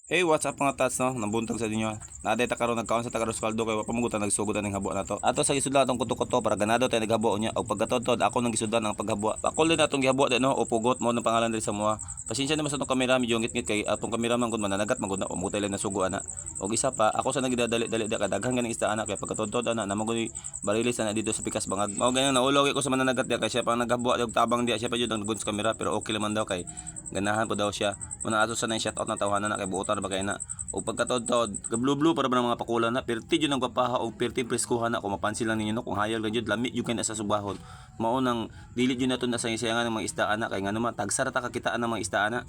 Hey, what's up mga tats no? Nabuntag sa inyo. Naday ta karon nagkaon sa taga Roscaldo kay pamugutan nagsugutan ning habo nato. Ato sa gisudlan atong kuto-kuto para ganado tay naghabo niya og pagkatod ako nang gisudlan ang paghabo. Ako din atong gihabo din no o pugot mo ng pangalan diri sa mua. Pasensya naman sa atong kamera medyo ngit-ngit kay atong kamera man gud mananagat man gud na umutay lang nasugo ana. Og isa pa ako sa nagdadali-dali da kadaghan ganing isda ana kay pagkatod ana namang gud barilis na dito sa pikas bangag. Mao ganyan naulog ko sa mananagat dia kay siya pa naghabo og tabang dia siya pa jud ang guns kamera pero okay naman daw kay ganahan po daw siya. Muna ato sa nang shoutout na tawanan na kay buotan ba kay na o pagkatod-tod blue para ba ng mga pakulan na perti jud ang papaha o perti preskuhan na kung mapansin lang ninyo no kung hayag lang jud lami jud kay na sa subahon mao nang dili jud naton na sayangan ng mga isdaan na kay nga naman tagsara ta kakitaan ng mga isdaan na.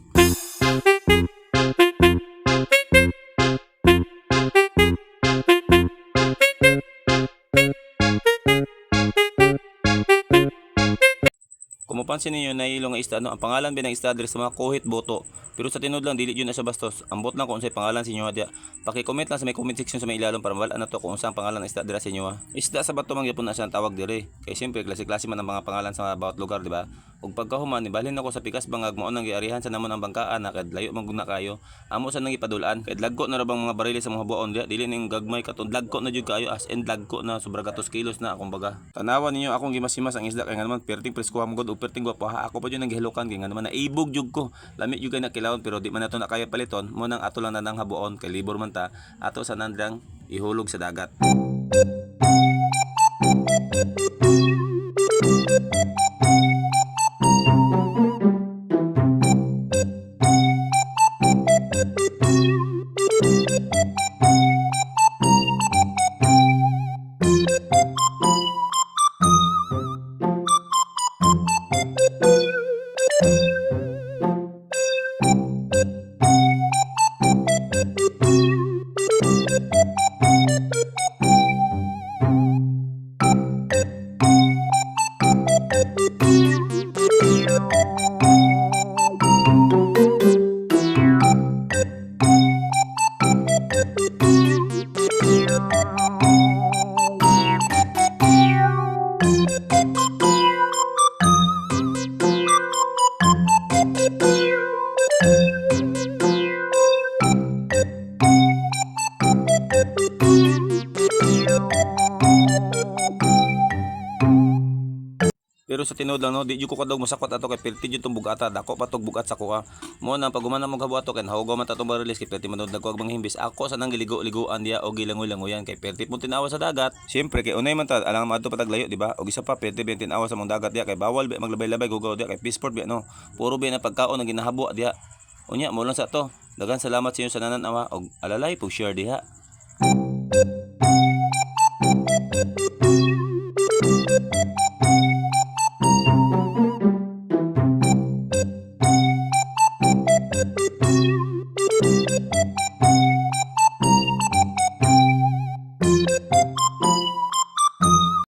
Kung mapansin ninyo na ilong nga isda no, ang pangalan ba ng isda diri sa mga kuhit boto. Pero sa tinud lang dili yun na sa bastos. Ambot lang kung unsay pangalan sa inyo dia. Paki-comment lang sa may comment section sa may ilalom para mawala na to kung unsang pangalan ng isda dira sa inyo. Isda sa bato man gyapon na siyang tawag diri. Kay siyempre klase-klase man ang mga pangalan sa bawat lugar, di ba? Ug pagkahuman nibalhin ako sa pikas bangag mao nang giarihan sa namon ang bangkaan na kay layo man gud na kayo. Amo sa nang ipadulan kay dlagko na ra bang mga barili sa mga buon dia dili ning gagmay katon dlagko na jud kayo as in dlagko na sobra gatos kilos na akong baga. Tanawan ninyo akong gimasimas ang isda kay nga naman perting presko mo gud ug perting gwapo ha ako pa jud nang gihilukan kay nga naman naibog jud ko. Lami jud kay nakilawon pero di man nato na kaya paliton mo nang ato lang na nang habuon kay libor man ta ato sa nandrang ihulog sa dagat. Pero sa tinud lang no, di jud ko kadog masakot ato kay perti jud tong bugata, dako pa tog bugat sa kuha. Mo nang paguman mo gabo ato kay hawago man ta tong barilis kay perti man dagko ang himbis. Ako sa nang giligo-ligoan dia o gilangoy-langoyan kay perti pun tinawa sa dagat. Syempre kay unay man ta alang madto pataglayo, di ba? Og isa pa perti ben tinawa sa mong dagat dia kay bawal ba maglabay-labay gugaw dia kay peaceport ba no. Puro ba na pagkaon ang ginahabo dia. Unya mo lang sa to. Dagan salamat sa inyo sa nanan awa og alalay pug share diha.